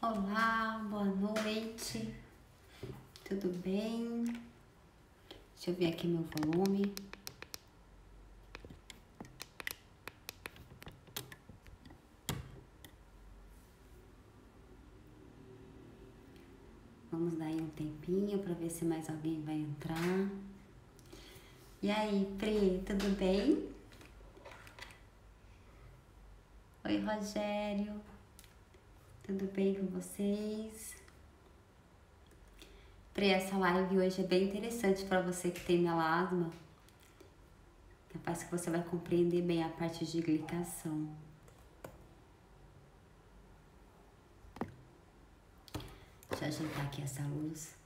Olá, boa noite, tudo bem? Deixa eu ver aqui meu volume. Vamos dar aí um tempinho para ver se mais alguém vai entrar. E aí, Pri, tudo bem? Oi, Rogério, tudo bem com vocês? Pri, essa live hoje é bem interessante para você que tem melasma. Capaz que você vai compreender bem a parte de glicação. Deixa eu ajeitar aqui essa luz.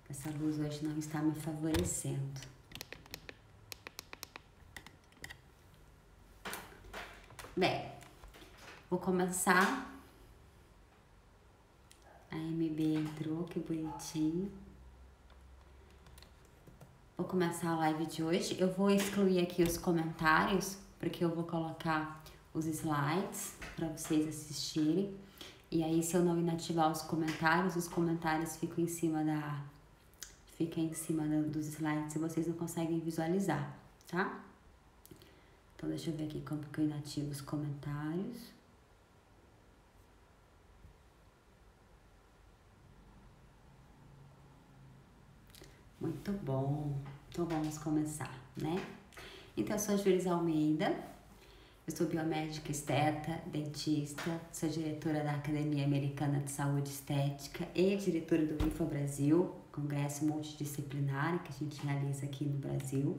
Essa luz hoje não está me favorecendo. Bem, vou começar. A MB entrou, que bonitinho. Vou começar a live de hoje. Eu vou excluir aqui os comentários, porque eu vou colocar os slides para vocês assistirem. E aí, se eu não inativar os comentários ficam em cima dos slides e vocês não conseguem visualizar, tá? Então, deixa eu ver aqui como que eu inativo os comentários. Muito bom. Então, vamos começar, né? Então, eu sou a Julis Almeida. Eu sou biomédica esteta, dentista, sou diretora da Academia Americana de Saúde Estética e diretora do IFA Brasil, congresso multidisciplinar que a gente realiza aqui no Brasil.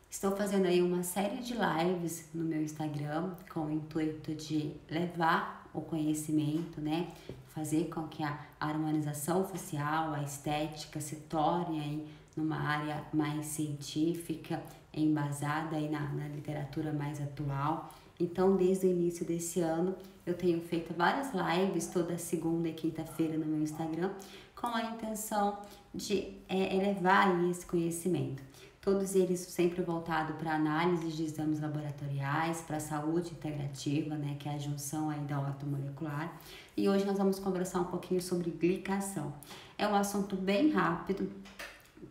Estou fazendo aí uma série de lives no meu Instagram com o intuito de levar o conhecimento, né? Fazer com que a harmonização facial, a estética se torne aí numa área mais científica, embasada aí na literatura mais atual. Então, desde o início desse ano, eu tenho feito várias lives toda segunda e quinta-feira no meu Instagram com a intenção de elevar aí esse conhecimento. Todos eles sempre voltados para análise de exames laboratoriais, para a saúde integrativa, né, que é a junção aí da ortomolecular. E hoje nós vamos conversar um pouquinho sobre glicação. É um assunto bem rápido,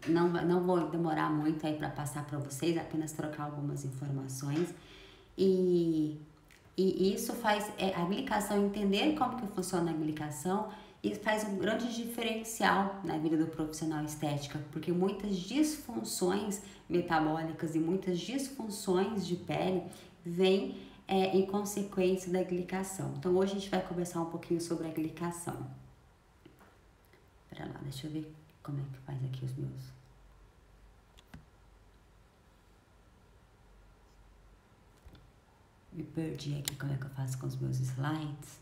não vou demorar muito aí para passar para vocês, apenas trocar algumas informações. E isso faz a glicação, entender como que funciona a glicação, e faz um grande diferencial na vida do profissional estética, porque muitas disfunções metabólicas e muitas disfunções de pele vêm em consequência da glicação. Então hoje a gente vai conversar um pouquinho sobre a glicação. Pera lá, deixa eu ver como é que faz aqui os meus. Me perdi aqui como é que eu faço com os meus slides.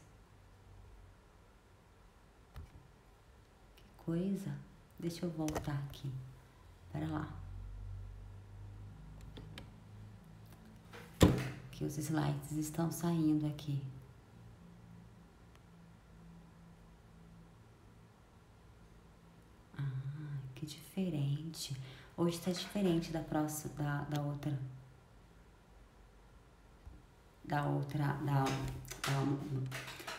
Coisa. Deixa eu voltar aqui. Pera lá. Que os slides estão saindo aqui. Ah, que diferente. Hoje tá diferente da próxima,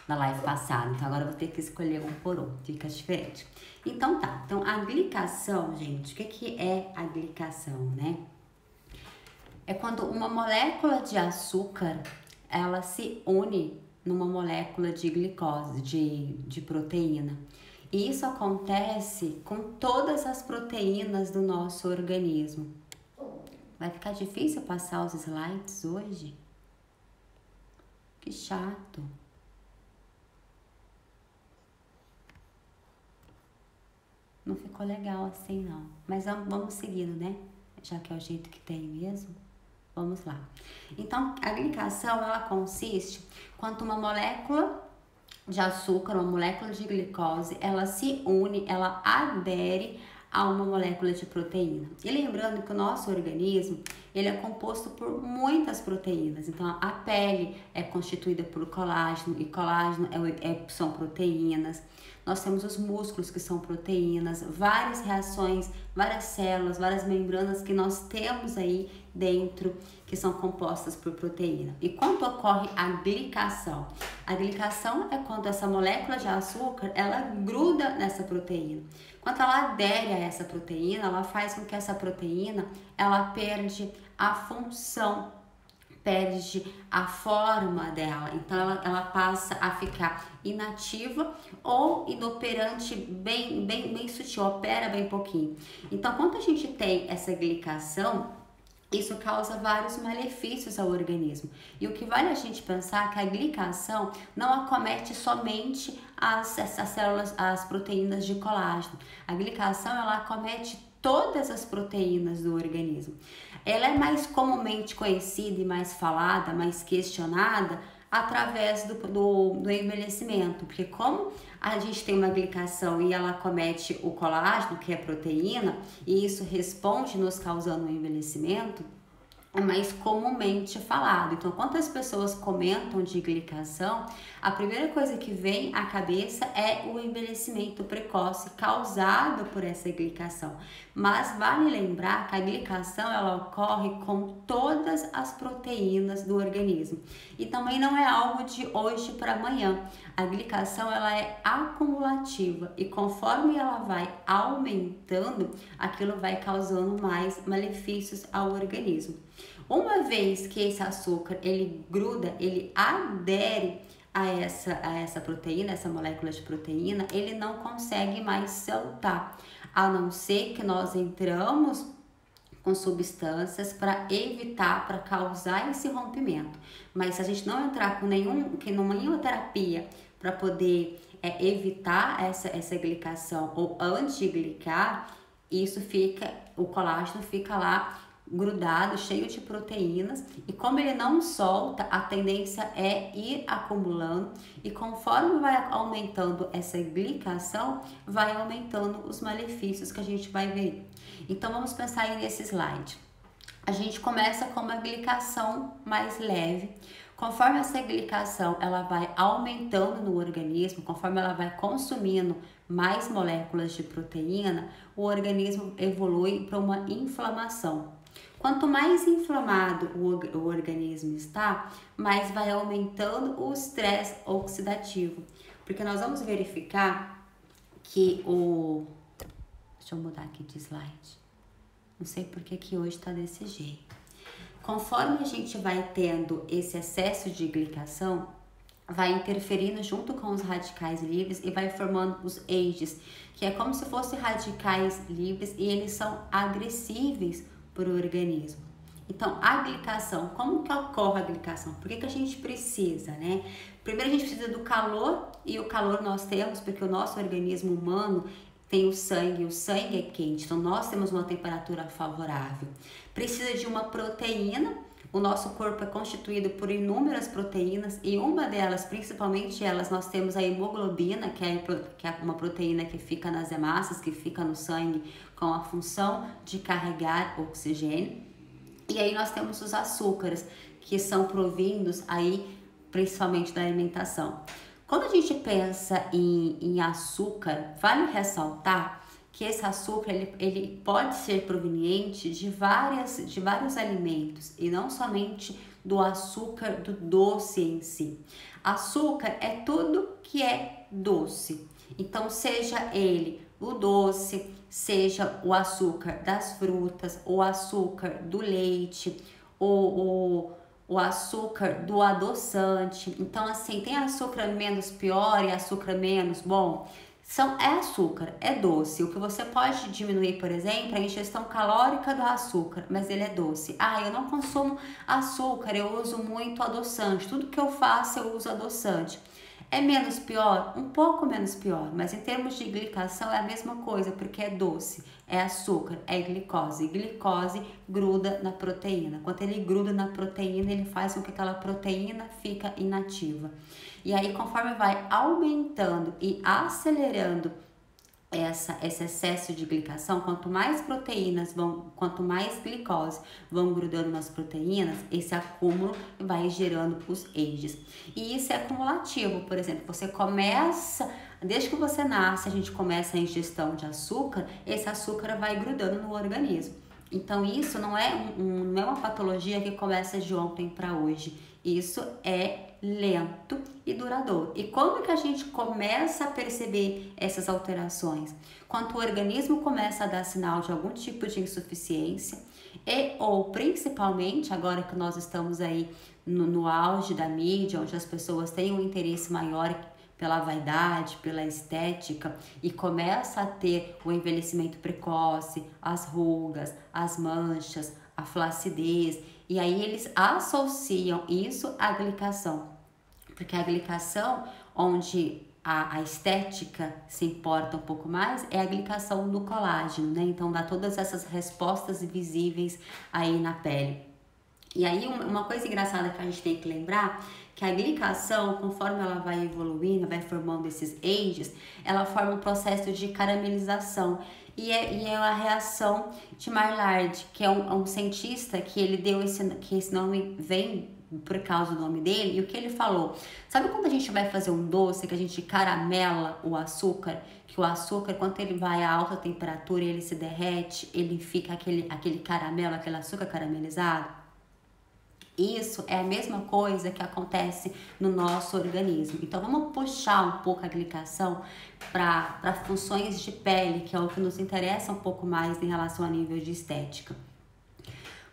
da live passada. Então, agora eu vou ter que escolher um por um. Fica diferente. Então, tá. Então, a glicação, gente, o que é a glicação, né? É quando uma molécula de açúcar, ela se une numa molécula de glicose, de proteína. E isso acontece com todas as proteínas do nosso organismo. Vai ficar difícil passar os slides hoje? Que chato. Não ficou legal assim, não. Mas vamos seguindo, né? Já que é o jeito que tem mesmo. Vamos lá. Então, a glicação, ela consiste quando uma molécula de açúcar, uma molécula de glicose, ela se une, ela adere a uma molécula de proteína. E lembrando que o nosso organismo, ele é composto por muitas proteínas. Então, a pele é constituída por colágeno, e colágeno são proteínas. Nós temos os músculos, que são proteínas, várias reações, várias células, várias membranas que nós temos aí dentro, que são compostas por proteína. E quando ocorre a glicação? A glicação é quando essa molécula de açúcar, ela gruda nessa proteína. Quando ela adere a essa proteína, ela faz com que essa proteína, ela perde a função, perde a forma dela, então ela passa a ficar inativa ou inoperante, bem sutil, opera bem pouquinho. Então, quando a gente tem essa glicação, isso causa vários malefícios ao organismo. E o que vale a gente pensar é que a glicação não acomete somente essas células, as proteínas de colágeno. A glicação, ela acomete todas as proteínas do organismo. Ela é mais comumente conhecida e mais falada, mais questionada através do envelhecimento, porque como a gente tem uma glicação e ela acomete o colágeno, que é proteína, e isso responde nos causando um envelhecimento, é mais comumente falado. Então, quando as pessoas comentam de glicação, a primeira coisa que vem à cabeça é o envelhecimento precoce causado por essa glicação. Mas vale lembrar que a glicação, ela ocorre com todas as proteínas do organismo. E também não é algo de hoje para amanhã. A glicação, ela é acumulativa e conforme ela vai aumentando, aquilo vai causando mais malefícios ao organismo. Uma vez que esse açúcar, ele gruda, ele adere a essa proteína, essa molécula de proteína, ele não consegue mais soltar, a não ser que nós entramos com substâncias para evitar, para causar esse rompimento. Mas se a gente não entrar com nenhuma terapia para poder evitar essa glicação ou antiglicar, o colágeno fica lá grudado, cheio de proteínas, e como ele não solta, a tendência é ir acumulando, e conforme vai aumentando essa glicação, vai aumentando os malefícios que a gente vai ver. Então vamos pensar aí nesse slide. A gente começa com uma glicação mais leve. Conforme essa glicação ela vai aumentando no organismo, conforme ela vai consumindo mais moléculas de proteína, o organismo evolui para uma inflamação. Quanto mais inflamado o organismo está, mais vai aumentando o estresse oxidativo. Porque nós vamos verificar que Deixa eu mudar aqui de slide. Não sei por que hoje está desse jeito. Conforme a gente vai tendo esse excesso de glicação, vai interferindo junto com os radicais livres e vai formando os AGEs, que é como se fossem radicais livres e eles são agressíveis para o organismo. Então, a glicação, como que ocorre a glicação? Por que a gente precisa, né? Primeiro a gente precisa do calor, e o calor nós temos porque o nosso organismo humano tem o sangue é quente, então nós temos uma temperatura favorável. Precisa de uma proteína, o nosso corpo é constituído por inúmeras proteínas e uma delas, principalmente elas, nós temos a hemoglobina, que é uma proteína que fica nas hemácias, que fica no sangue com a função de carregar oxigênio. E aí nós temos os açúcares, que são provindos aí principalmente da alimentação. Quando a gente pensa em açúcar, vale ressaltar que esse açúcar ele pode ser proveniente de vários alimentos e não somente do açúcar do doce em si. Açúcar é tudo que é doce. Então, seja ele o doce, seja o açúcar das frutas, o açúcar do leite, o açúcar do adoçante. Então, assim, tem açúcar menos pior e açúcar menos bom. É açúcar, é doce. O que você pode diminuir, por exemplo, é a ingestão calórica do açúcar, mas ele é doce. Eu não consumo açúcar, eu uso muito adoçante. Tudo que eu faço, eu uso adoçante. É menos pior? Um pouco menos pior, mas em termos de glicação é a mesma coisa, porque é doce, é açúcar, é glicose. Glicose gruda na proteína. Quando ele gruda na proteína, ele faz com que aquela proteína fica inativa. E aí, conforme vai aumentando e acelerando esse excesso de glicação, quanto mais proteínas quanto mais glicose vão grudando nas proteínas, esse acúmulo vai gerando os ages. E isso é acumulativo, por exemplo, você começa, desde que você nasce, a gente começa a ingestão de açúcar, esse açúcar vai grudando no organismo. Então isso não é uma patologia que começa de ontem para hoje. Isso é lento e duradouro. E quando que a gente começa a perceber essas alterações? Quando o organismo começa a dar sinal de algum tipo de insuficiência ou principalmente agora que nós estamos aí no auge da mídia, onde as pessoas têm um interesse maior pela vaidade, pela estética e começa a ter o envelhecimento precoce, as rugas, as manchas, a flacidez, e aí eles associam isso à glicação, porque a glicação, onde a estética se importa um pouco mais, é a glicação do colágeno, né? Então dá todas essas respostas visíveis aí na pele. E aí uma coisa engraçada que a gente tem que lembrar, que a glicação, conforme ela vai evoluindo, vai formando esses ages, ela forma um processo de caramelização. E é a reação de Maillard, que é um cientista que ele deu que esse nome vem por causa do nome dele, e o que ele falou? Sabe quando a gente vai fazer um doce, que a gente caramela o açúcar? Que o açúcar, quando ele vai a alta temperatura e ele se derrete, ele fica aquele caramelo, aquele açúcar caramelizado? Isso é a mesma coisa que acontece no nosso organismo. Então vamos puxar um pouco a glicação para funções de pele, que é o que nos interessa um pouco mais em relação a nível de estética.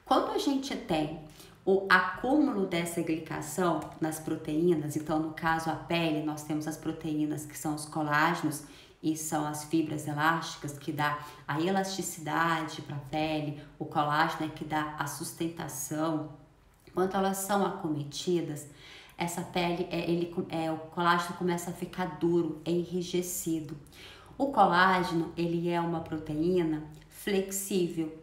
Quando a gente tem o acúmulo dessa glicação nas proteínas, então no caso a pele, nós temos as proteínas que são os colágenos e são as fibras elásticas que dá a elasticidade para a pele, o colágeno é que dá a sustentação. Quando elas são acometidas, essa pele, o colágeno começa a ficar duro, enrijecido. O colágeno, ele é uma proteína flexível.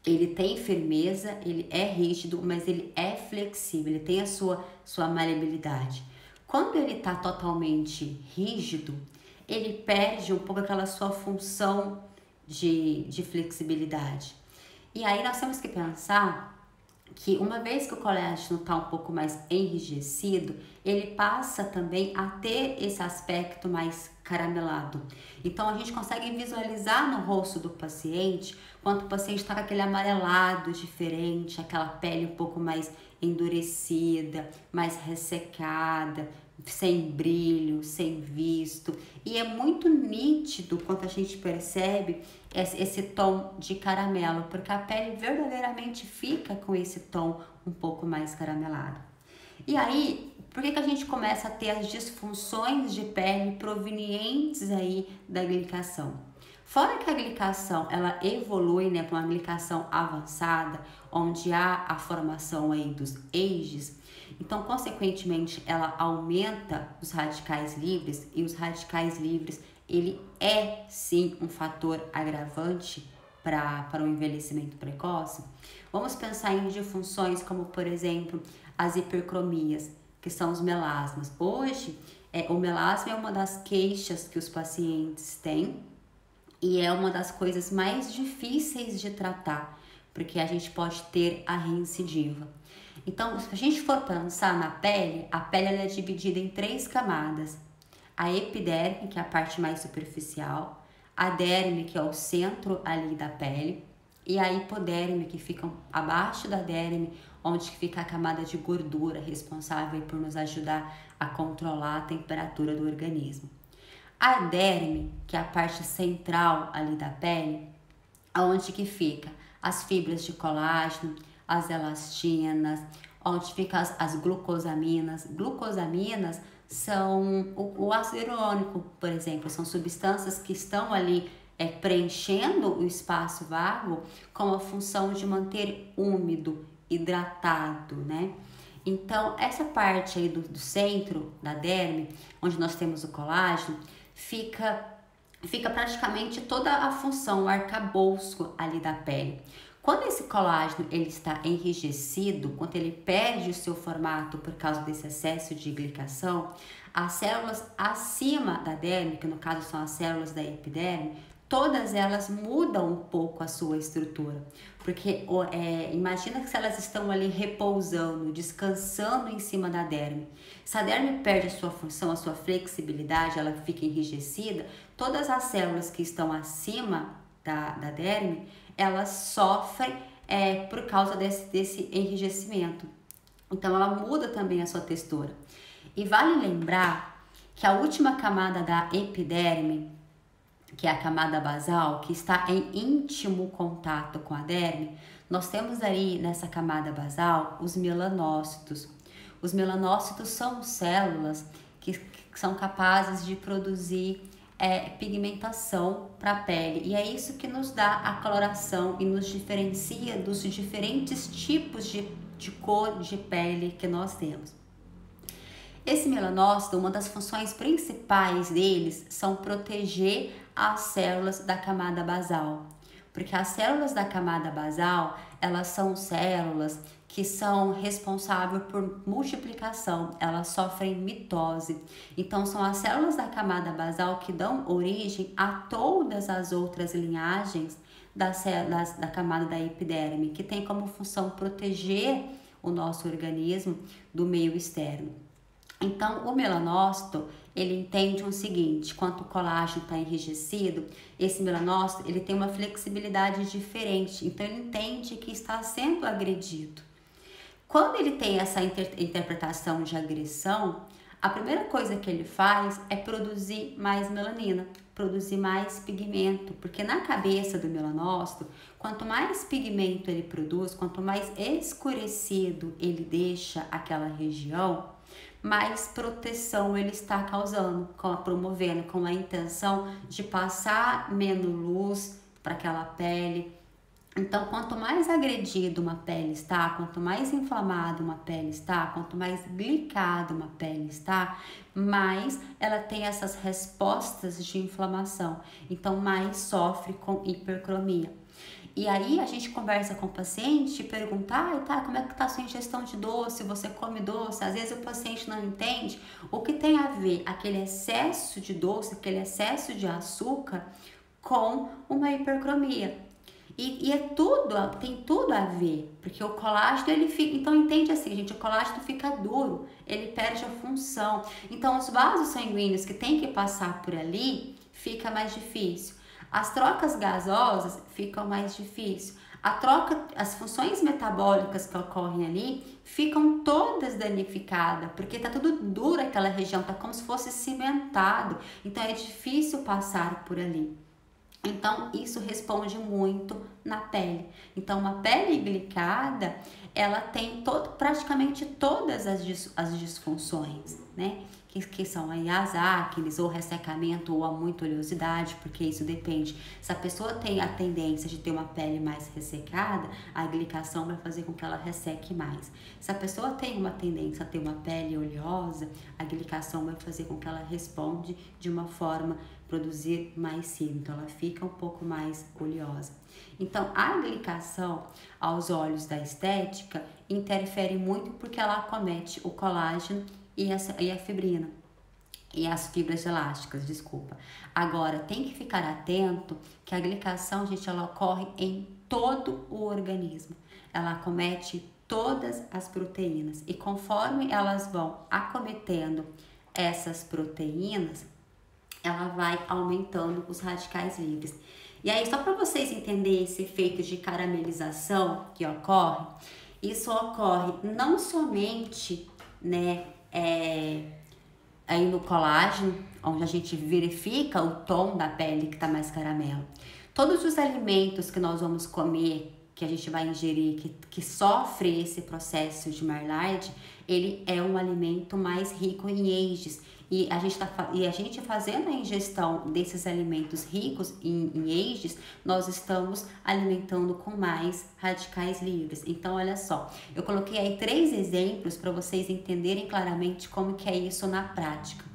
Ele tem firmeza, ele é rígido, mas ele é flexível, ele tem a sua maleabilidade. Quando ele está totalmente rígido, ele perde um pouco aquela sua função de flexibilidade. E aí nós temos que pensar que uma vez que o colágeno está um pouco mais enrijecido, ele passa também a ter esse aspecto mais caramelado. Então a gente consegue visualizar no rosto do paciente, quando o paciente está com aquele amarelado diferente, aquela pele um pouco mais endurecida, mais ressecada, sem brilho, sem visto. E é muito nítido quando a gente percebe esse tom de caramelo, porque a pele verdadeiramente fica com esse tom um pouco mais caramelado. E aí, por que a gente começa a ter as disfunções de pele provenientes aí da glicação? Fora que a glicação, ela evolui, né, para uma glicação avançada, onde há a formação aí dos ages, então, consequentemente, ela aumenta os radicais livres, e os radicais livres, ele é sim um fator agravante para o envelhecimento precoce. Vamos pensar em disfunções como, por exemplo, as hipercromias, que são os melasmas. Hoje, o melasma é uma das queixas que os pacientes têm e é uma das coisas mais difíceis de tratar, porque a gente pode ter a reincidiva. Então, se a gente for pensar na pele, a pele ela é dividida em 3 camadas. A epiderme, que é a parte mais superficial, a derme, que é o centro ali da pele, e a hipoderme, que fica abaixo da derme, onde fica a camada de gordura responsável por nos ajudar a controlar a temperatura do organismo. A derme, que é a parte central ali da pele, onde que fica as fibras de colágeno, as elastinas, onde ficam as glucosaminas. Glucosaminas são o ácido hialurônico, por exemplo, são substâncias que estão ali preenchendo o espaço vago com a função de manter úmido, hidratado, né? Então, essa parte aí do centro da derme, onde nós temos o colágeno, fica praticamente toda a função, o arcabouço ali da pele. Quando esse colágeno ele está enrijecido, quando ele perde o seu formato por causa desse excesso de glicação, as células acima da derme, que no caso são as células da epiderme, todas elas mudam um pouco a sua estrutura. Porque imagina que se elas estão ali repousando, descansando em cima da derme. Se a derme perde a sua função, a sua flexibilidade, ela fica enrijecida, todas as células que estão acima da derme, elas sofrem por causa desse enrijecimento. Então ela muda também a sua textura. E vale lembrar que a última camada da epiderme, que é a camada basal, que está em íntimo contato com a derme, nós temos aí nessa camada basal os melanócitos. Os melanócitos são células que são capazes de produzir pigmentação para a pele, e é isso que nos dá a coloração e nos diferencia dos diferentes tipos de cor de pele que nós temos. Esse melanócito, uma das funções principais deles são proteger as células da camada basal, porque as células da camada basal, elas são células que são responsáveis por multiplicação, elas sofrem mitose. Então, são as células da camada basal que dão origem a todas as outras linhagens das células da camada da epiderme, que tem como função proteger o nosso organismo do meio externo. Então, o melanócito, ele entende o seguinte: quando o colágeno está enrijecido, esse melanócito ele tem uma flexibilidade diferente, então ele entende que está sendo agredido. Quando ele tem essa interpretação de agressão, a primeira coisa que ele faz é produzir mais melanina, produzir mais pigmento, porque na cabeça do melanócito, quanto mais pigmento ele produz, quanto mais escurecido ele deixa aquela região, mais proteção ele está causando, promovendo com a intenção de passar menos luz para aquela pele. Então, quanto mais agredido uma pele está, quanto mais inflamada uma pele está, quanto mais glicada uma pele está, mais ela tem essas respostas de inflamação. Então, mais sofre com hipercromia. E aí a gente conversa com o paciente e pergunta, como é que tá a sua ingestão de doce? Você come doce? Às vezes o paciente não entende o que tem a ver aquele excesso de doce, aquele excesso de açúcar com uma hipercromia. E tem tudo a ver, porque o colágeno ele fica, então entende assim, gente, o colágeno fica duro, ele perde a função. Então os vasos sanguíneos que tem que passar por ali fica mais difícil. As trocas gasosas ficam mais difíceis. As funções metabólicas que ocorrem ali ficam todas danificadas, porque tá tudo duro aquela região, tá como se fosse cimentado. Então é difícil passar por ali. Então isso responde muito na pele. Então uma pele glicada, ela tem praticamente todas as disfunções, né? Que são aí as acnes, ou ressecamento, ou a muita oleosidade, porque isso depende. Se a pessoa tem a tendência de ter uma pele mais ressecada, a glicação vai fazer com que ela resseque mais. Se a pessoa tem uma tendência a ter uma pele oleosa, a glicação vai fazer com que ela responde de uma forma produzir mais cílio, então ela fica um pouco mais oleosa. Então a glicação, aos olhos da estética, interfere muito porque ela acomete o colágeno e a fibrina, e as fibras elásticas, desculpa. Agora, tem que ficar atento que a glicação, gente, ela ocorre em todo o organismo. Ela acomete todas as proteínas, e conforme elas vão acometendo essas proteínas, ela vai aumentando os radicais livres. E aí, só para vocês entenderem esse efeito de caramelização que ocorre, isso ocorre não somente, né, aí no colágeno, onde a gente verifica o tom da pele que está mais caramelo. Todos os alimentos que nós vamos comer, que a gente vai ingerir, que sofre esse processo de Maillard, ele é um alimento mais rico em AGEs. E a gente fazendo a ingestão desses alimentos ricos em AGEs, nós estamos alimentando com mais radicais livres. Então, olha só, eu coloquei aí 3 exemplos para vocês entenderem claramente como que é isso na prática.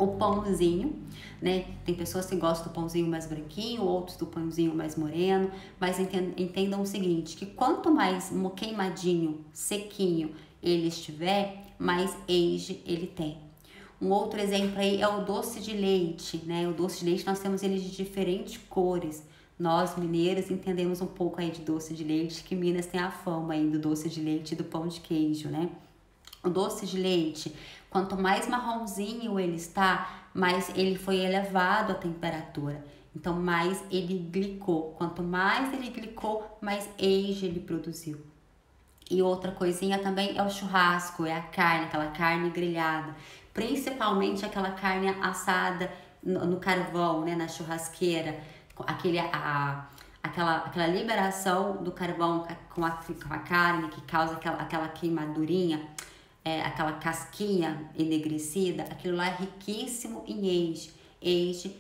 o pãozinho, né? Tem pessoas que gostam do pãozinho mais branquinho, outros do pãozinho mais moreno, mas entendam o seguinte, que quanto mais queimadinho, sequinho ele estiver, mais age ele tem. Um outro exemplo aí é o doce de leite, né? O doce de leite nós temos ele de diferentes cores. Nós, mineiros, entendemos um pouco aí de doce de leite, que Minas tem a fama aí do doce de leite e do pão de queijo, né? O doce de leite, quanto mais marronzinho ele está, mais ele foi elevado a temperatura. Então, mais ele glicou. Quanto mais ele glicou, mais age ele produziu. E outra coisinha também é o churrasco, é a carne, aquela carne grelhada. Principalmente aquela carne assada no carvão, né, na churrasqueira. Aquela liberação do carvão com a carne que causa aquela queimadurinha, aquela casquinha enegrecida, aquilo lá é riquíssimo em age. Age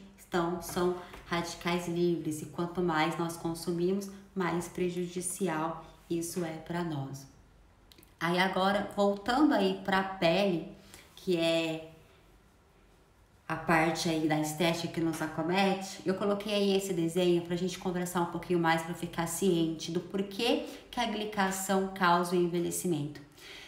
são radicais livres e quanto mais nós consumimos, mais prejudicial isso é para nós. Aí agora, voltando aí para a pele, que é a parte aí da estética que nos acomete, eu coloquei aí esse desenho para a gente conversar um pouquinho mais, para ficar ciente do porquê que a glicação causa o envelhecimento.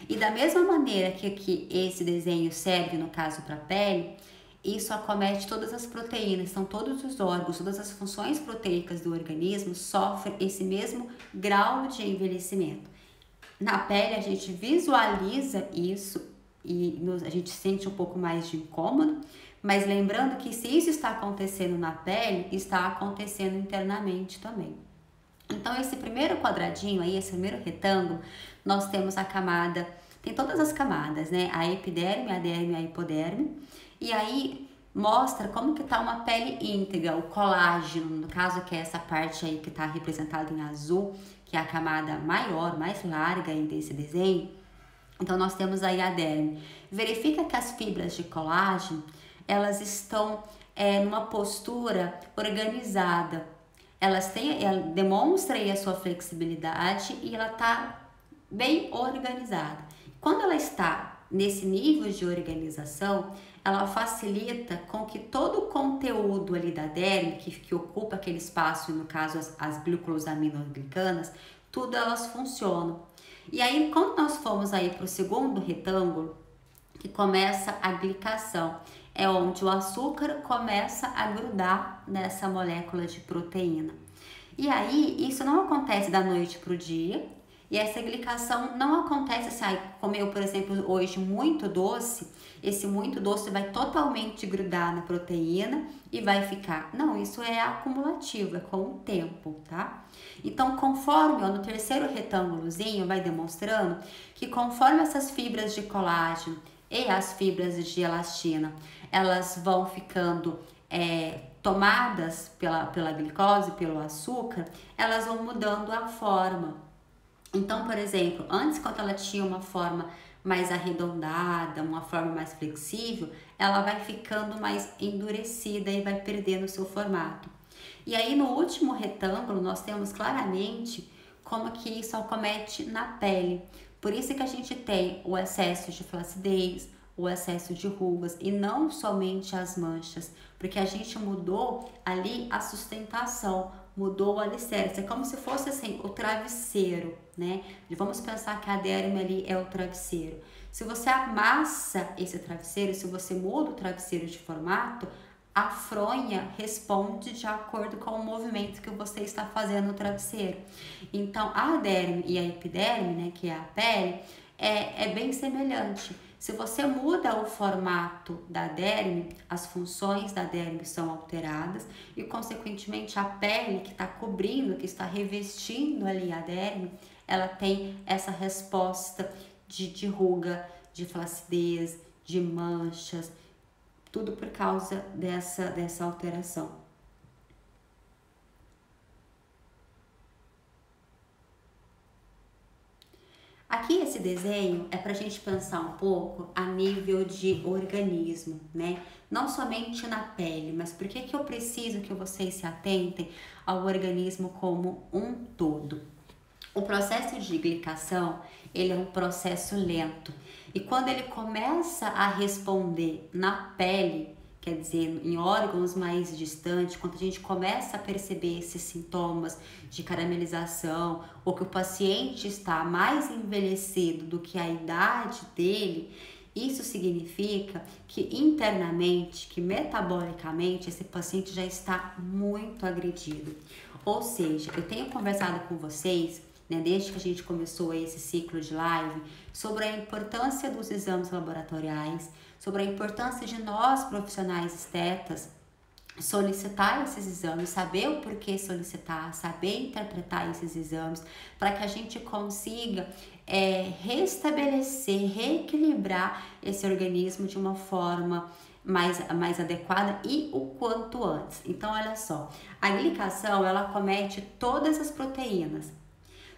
E da mesma maneira que esse desenho serve, no caso, para a pele, isso acomete todas as proteínas, então todos os órgãos, todas as funções proteicas do organismo sofrem esse mesmo grau de envelhecimento. Na pele a gente visualiza isso e a gente sente um pouco mais de incômodo, mas lembrando que se isso está acontecendo na pele, está acontecendo internamente também. Então esse primeiro quadradinho aí, esse primeiro retângulo, nós temos a camada, tem todas as camadas, né? A epiderme, a derme, a hipoderme. E aí mostra como que tá uma pele íntegra, o colágeno, no caso que é essa parte aí que está representada em azul, que é a camada maior, mais larga aí desse desenho. Então nós temos aí a derme. Verifica que as fibras de colágeno, elas estão numa postura organizada. Ela demonstra aí a sua flexibilidade e ela está bem organizada. Quando ela está nesse nível de organização, ela facilita com que todo o conteúdo ali da derme, que ocupa aquele espaço, no caso as glucosaminoglicanas, tudo elas funcionam. E aí, quando nós formos aí para o segundo retângulo, que começa a glicação, é onde o açúcar começa a grudar nessa molécula de proteína. E aí, isso não acontece da noite para o dia, e essa glicação não acontece assim, comeu, por exemplo, hoje muito doce, esse muito doce vai totalmente grudar na proteína e vai ficar. Não, isso é acumulativo, é com o tempo, tá? Então, conforme, no terceiro retângulozinho, vai demonstrando que conforme essas fibras de colágeno e as fibras de elastina, elas vão ficando tomadas pela glicose, pelo açúcar, elas vão mudando a forma. Então, por exemplo, antes, quando ela tinha uma forma mais arredondada, uma forma mais flexível, ela vai ficando mais endurecida e vai perdendo o seu formato. E aí, no último retângulo, nós temos claramente como que isso acomete na pele. Por isso que a gente tem o excesso de flacidez, o excesso de rugas e não somente as manchas, porque a gente mudou ali a sustentação, mudou o alicerce, é como se fosse assim, o travesseiro, né? E vamos pensar que a derme ali é o travesseiro. Se você amassa esse travesseiro, se você muda o travesseiro de formato, a fronha responde de acordo com o movimento que você está fazendo no travesseiro. Então, a derme e a epiderme, né, que é a pele, é bem semelhante. Se você muda o formato da derme, as funções da derme são alteradas e, consequentemente, a pele que está cobrindo, que está revestindo ali a derme, ela tem essa resposta de ruga, de flacidez, de manchas, tudo por causa dessa alteração. Aqui esse desenho é para a gente pensar um pouco a nível de organismo, né? Não somente na pele, mas por que eu preciso que vocês se atentem ao organismo como um todo? O processo de glicação, ele é um processo lento. E quando ele começa a responder na pele, quer dizer, em órgãos mais distantes, quando a gente começa a perceber esses sintomas de caramelização, ou que o paciente está mais envelhecido do que a idade dele, isso significa que internamente, que metabolicamente, esse paciente já está muito agredido. Ou seja, eu tenho conversado com vocês, né, desde que a gente começou esse ciclo de live, sobre a importância dos exames laboratoriais, sobre a importância de nós, profissionais estetas, solicitar esses exames, saber o porquê solicitar, saber interpretar esses exames, para que a gente consiga restabelecer, reequilibrar esse organismo de uma forma mais adequada e o quanto antes. Então, olha só, a glicação, ela comete todas as proteínas,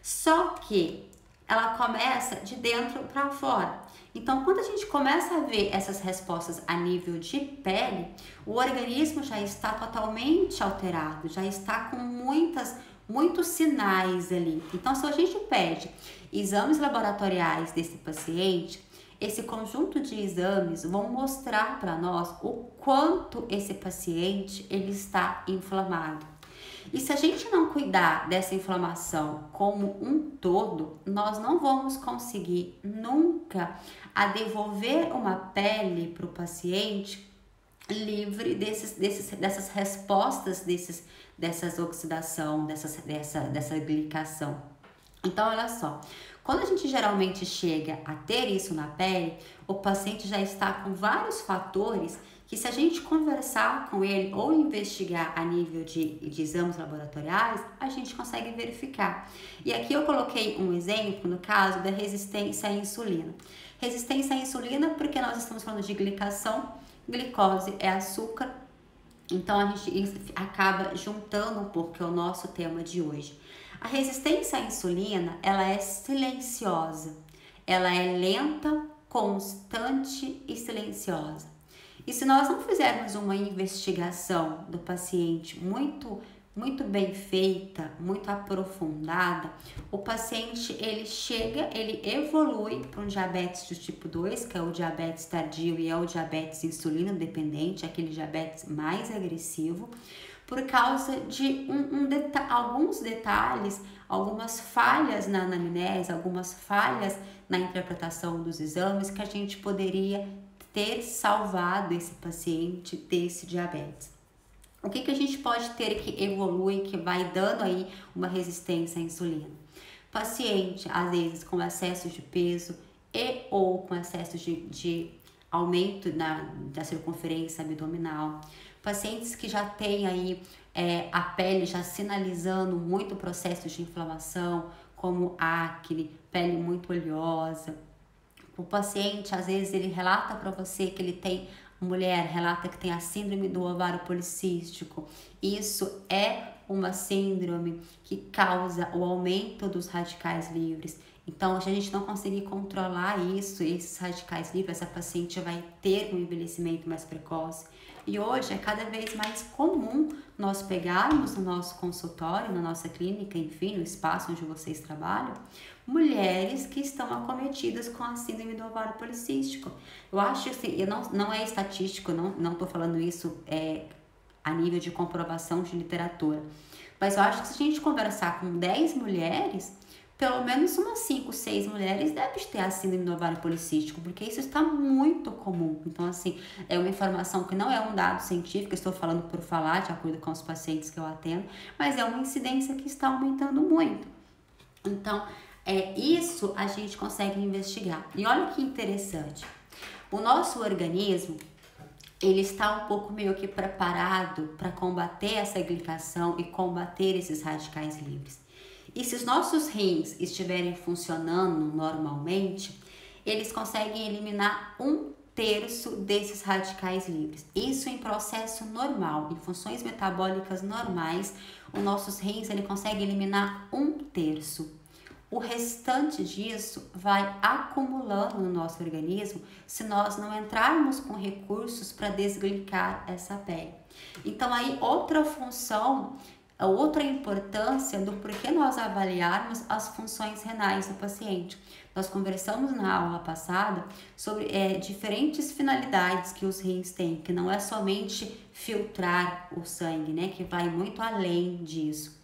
só que ela começa de dentro para fora. Então, quando a gente começa a ver essas respostas a nível de pele, o organismo já está totalmente alterado, já está com muitos sinais ali. Então, se a gente pede exames laboratoriais desse paciente, esse conjunto de exames vão mostrar para nós o quanto esse paciente ele está inflamado. E se a gente não cuidar dessa inflamação como um todo, nós não vamos conseguir nunca a devolver uma pele para o paciente livre dessas respostas, dessas oxidação, dessa glicação. Então, olha só, quando a gente geralmente chega a ter isso na pele, o paciente já está com vários fatores que, se a gente conversar com ele ou investigar a nível de exames laboratoriais, a gente consegue verificar. E aqui eu coloquei um exemplo no caso da resistência à insulina. Resistência à insulina porque nós estamos falando de glicação, glicose é açúcar, então a gente acaba juntando um pouco, que é o nosso tema de hoje. A resistência à insulina, ela é silenciosa, ela é lenta, constante e silenciosa. E se nós não fizermos uma investigação do paciente muito bem feita, muito aprofundada, o paciente ele evolui para um diabetes do tipo 2, que é o diabetes tardio e é o diabetes insulino dependente, aquele diabetes mais agressivo, por causa de alguns detalhes, algumas falhas na anamnese, algumas falhas na interpretação dos exames que a gente poderia ter salvado esse paciente desse diabetes. O que a gente pode ter que evolui, que vai dando aí uma resistência à insulina? Paciente, às vezes, com excesso de peso e ou com excesso de aumento da circunferência abdominal. Pacientes que já têm aí a pele já sinalizando muito processos de inflamação, como acne, pele muito oleosa. O paciente, às vezes, ele relata para você que ele tem, mulher relata que tem a síndrome do ovário policístico. Isso é uma síndrome que causa o aumento dos radicais livres. Então, se a gente não conseguir controlar isso, esses radicais livres, essa paciente vai ter um envelhecimento mais precoce. E hoje é cada vez mais comum nós pegarmos no nosso consultório, na nossa clínica, enfim, no espaço onde vocês trabalham, mulheres que estão acometidas com a síndrome do ovário policístico. Eu acho assim, não é estatístico, não estou falando isso a nível de comprovação de literatura, mas eu acho que se a gente conversar com 10 mulheres, pelo menos umas 5, 6 mulheres devem ter a síndrome do ovário policístico, porque isso está muito comum. Então, assim, é uma informação que não é um dado científico, estou falando por falar, de acordo com os pacientes que eu atendo, mas é uma incidência que está aumentando muito. Então, isso a gente consegue investigar. E olha que interessante, o nosso organismo, ele está um pouco meio que preparado para combater essa glicação e combater esses radicais livres. E se os nossos rins estiverem funcionando normalmente, eles conseguem eliminar 1/3 desses radicais livres. Isso em processo normal, em funções metabólicas normais, os nossos rins ele consegue eliminar 1/3. O restante disso vai acumulando no nosso organismo se nós não entrarmos com recursos para desglicar essa pele. Então aí outra função a outra importância do porquê nós avaliarmos as funções renais do paciente. Nós conversamos na aula passada sobre diferentes finalidades que os rins têm, que não é somente filtrar o sangue, né, que vai muito além disso.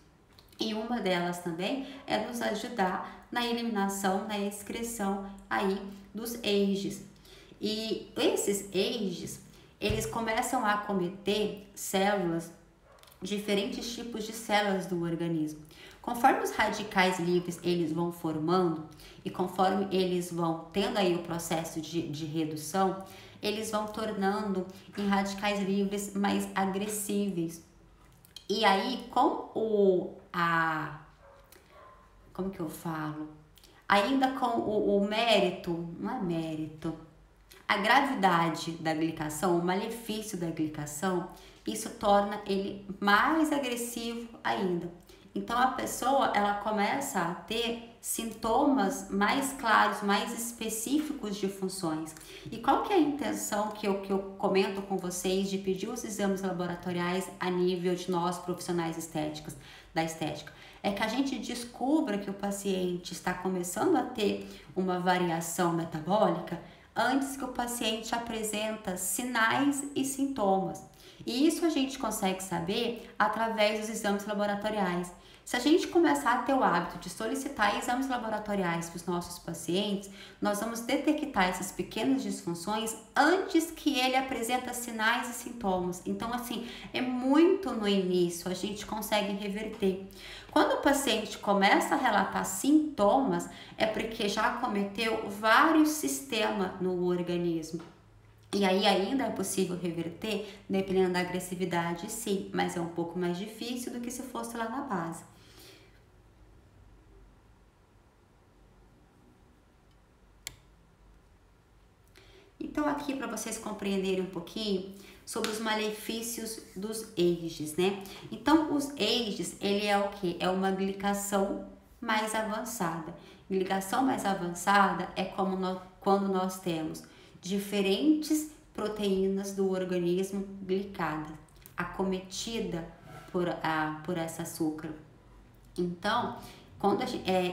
E uma delas também é nos ajudar na eliminação, na excreção aí dos EIGs. E esses EIGs, eles começam a acometer células, diferentes tipos de células do organismo. Conforme os radicais livres eles vão formando e conforme eles vão tendo aí o processo de redução, eles vão tornando em radicais livres mais agressíveis. E aí, como que eu falo? Ainda com o mérito, não é mérito, a gravidade da glicação, o malefício da glicação, isso torna ele mais agressivo ainda. Então a pessoa ela começa a ter sintomas mais claros, mais específicos de funções. E qual que é a intenção que eu comento com vocês de pedir os exames laboratoriais a nível de nós profissionais estéticos, da estética? É que a gente descubra que o paciente está começando a ter uma variação metabólica antes que o paciente apresenta sinais e sintomas. E isso a gente consegue saber através dos exames laboratoriais. Se a gente começar a ter o hábito de solicitar exames laboratoriais para os nossos pacientes, nós vamos detectar essas pequenas disfunções antes que ele apresenta sinais e sintomas. Então, assim, é muito no início a gente consegue reverter. Quando o paciente começa a relatar sintomas, é porque já acometeu vários sistemas no organismo. E aí ainda é possível reverter, dependendo da agressividade, sim, mas é um pouco mais difícil do que se fosse lá na base. Então aqui para vocês compreenderem um pouquinho sobre os malefícios dos EIGs, né? Então os EIGs, ele é o que? É uma glicação mais avançada. Glicação mais avançada é quando nós temos diferentes proteínas do organismo glicadas, acometida por esse açúcar. Então, quando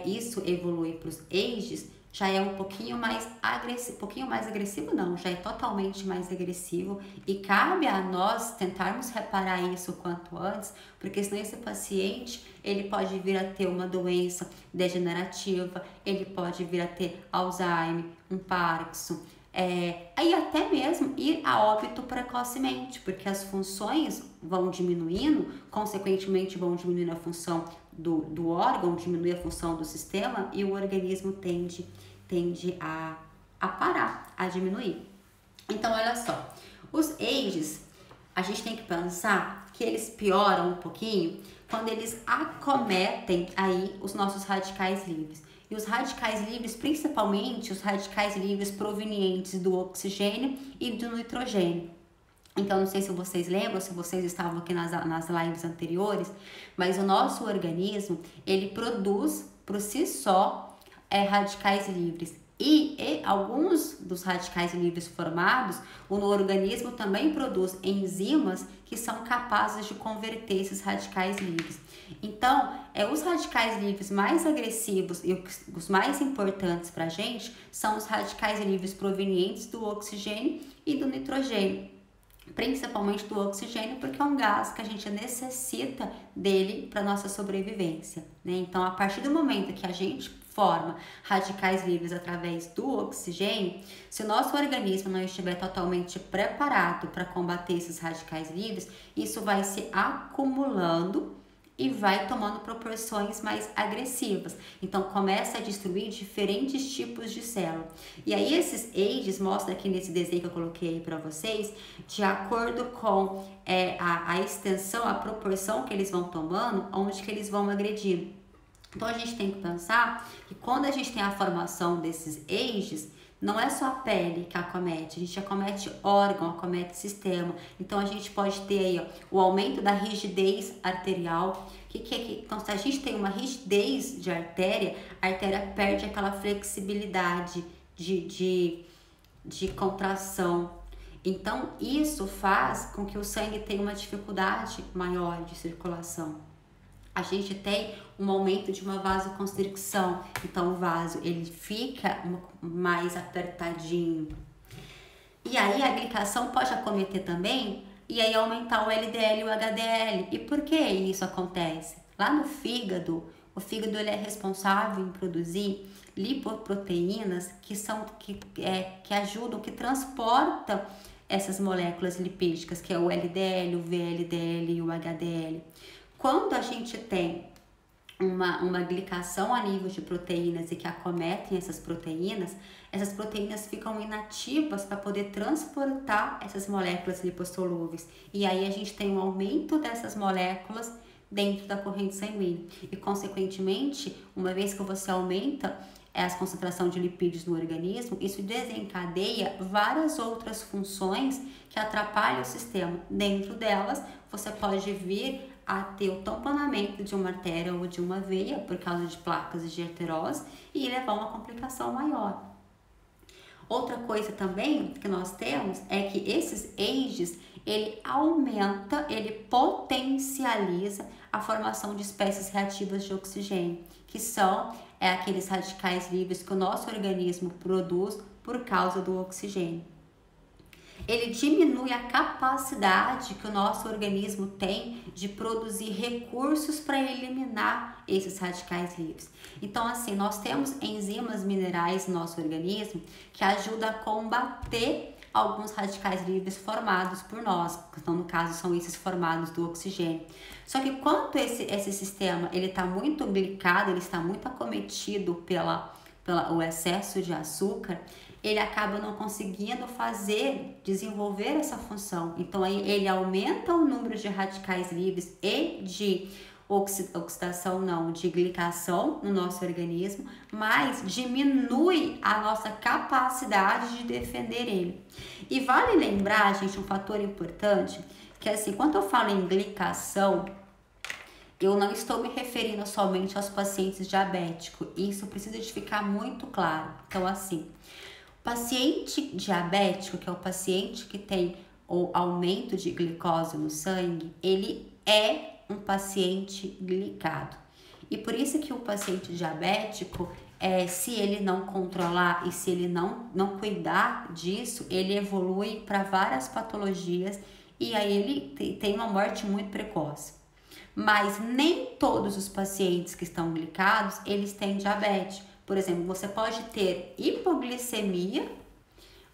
isso evolui para os EIGs, já é um pouquinho mais agressivo não, já é totalmente mais agressivo e cabe a nós tentarmos reparar isso o quanto antes, porque senão esse paciente, ele pode vir a ter uma doença degenerativa, ele pode vir a ter Alzheimer, um Parkinson, aí até mesmo ir a óbito precocemente, porque as funções vão diminuindo, consequentemente vão diminuindo a função do órgão, diminui a função do sistema e o organismo tende a parar, a diminuir. Então, olha só, os EIGs, a gente tem que pensar que eles pioram um pouquinho quando eles acometem aí os nossos radicais livres. E os radicais livres, principalmente os radicais livres provenientes do oxigênio e do nitrogênio. Então, não sei se vocês lembram, se vocês estavam aqui nas lives anteriores, mas o nosso organismo, ele produz por si só radicais livres. E alguns dos radicais livres formados, o organismo também produz enzimas que são capazes de converter esses radicais livres. Então, os radicais livres mais agressivos e os mais importantes para a gente são os radicais livres provenientes do oxigênio e do nitrogênio. Principalmente do oxigênio, porque é um gás que a gente necessita dele para nossa sobrevivência, né? Então, a partir do momento que a gente forma radicais livres através do oxigênio, se o nosso organismo não estiver totalmente preparado para combater esses radicais livres, isso vai se acumulando e vai tomando proporções mais agressivas. Então, começa a destruir diferentes tipos de célula. E aí, esses EIGs, mostra aqui nesse desenho que eu coloquei aí para vocês, de acordo com a extensão, a proporção que eles vão tomando, onde que eles vão agredir. Então, a gente tem que pensar que quando a gente tem a formação desses EIGs, não é só a pele que acomete, a gente acomete órgão, acomete sistema. Então, a gente pode ter aí o aumento da rigidez arterial. Então, se a gente tem uma rigidez de artéria, a artéria perde aquela flexibilidade de contração. Então, isso faz com que o sangue tenha uma dificuldade maior de circulação. a gente tem um aumento de uma vasoconstricção. Então, o vaso, ele fica mais apertadinho. E aí, a glicação pode acometer também e aí aumentar o LDL e o HDL. E por que isso acontece? Lá no fígado, o fígado ele é responsável em produzir lipoproteínas que ajudam, que transportam essas moléculas lipídicas, que é o LDL, o VLDL e o HDL. Quando a gente tem uma glicação a nível de proteínas e que acometem essas proteínas ficam inativas para poder transportar essas moléculas lipossolúveis. E aí a gente tem um aumento dessas moléculas dentro da corrente sanguínea. E, consequentemente, uma vez que você aumenta a concentração de lipídios no organismo, isso desencadeia várias outras funções que atrapalham o sistema. Dentro delas, você pode vir a ter o tamponamento de uma artéria ou de uma veia por causa de placas de arterose e levar a uma complicação maior. Outra coisa também que nós temos é que esses AGEs, ele aumenta, ele potencializa a formação de espécies reativas de oxigênio, que são aqueles radicais livres que o nosso organismo produz por causa do oxigênio. Ele diminui a capacidade que o nosso organismo tem de produzir recursos para eliminar esses radicais livres. Então, assim, nós temos enzimas minerais no nosso organismo que ajudam a combater alguns radicais livres formados por nós. Então, no caso, são esses formados do oxigênio. Só que quando esse sistema ele está muito glicado, ele está muito acometido pelo excesso de açúcar, ele acaba não conseguindo desenvolver essa função. Então, aí ele aumenta o número de radicais livres e de de glicação no nosso organismo, mas diminui a nossa capacidade de defender ele. E vale lembrar, gente, um fator importante, que assim, quando eu falo em glicação, eu não estou me referindo somente aos pacientes diabéticos. Isso precisa de ficar muito claro. Então, assim, o paciente diabético, que é o paciente que tem o aumento de glicose no sangue, ele é um paciente glicado. E por isso que o paciente diabético, se ele não controlar e se ele não cuidar disso, ele evolui para várias patologias e aí ele tem uma morte muito precoce. Mas nem todos os pacientes que estão glicados, eles têm diabetes. Por exemplo, você pode ter hipoglicemia,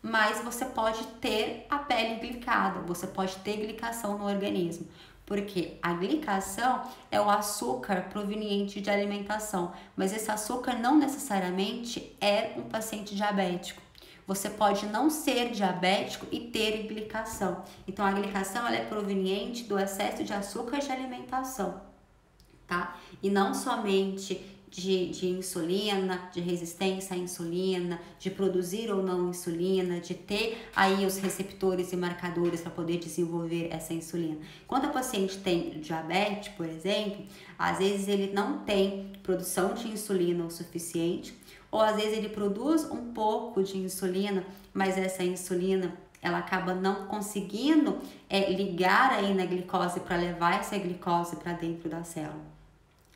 mas você pode ter a pele glicada, você pode ter glicação no organismo. Porque a glicação é o açúcar proveniente de alimentação, mas esse açúcar não necessariamente é um paciente diabético. Você pode não ser diabético e ter glicação. Então, a glicação ela é proveniente do excesso de açúcar de alimentação, tá? E não somente de insulina, de resistência à insulina, de produzir ou não insulina, de ter aí os receptores e marcadores para poder desenvolver essa insulina. Quando o paciente tem diabetes, por exemplo, às vezes ele não tem produção de insulina o suficiente, ou às vezes ele produz um pouco de insulina, mas essa insulina ela acaba não conseguindo ligar aí na glicose para levar essa glicose para dentro da célula.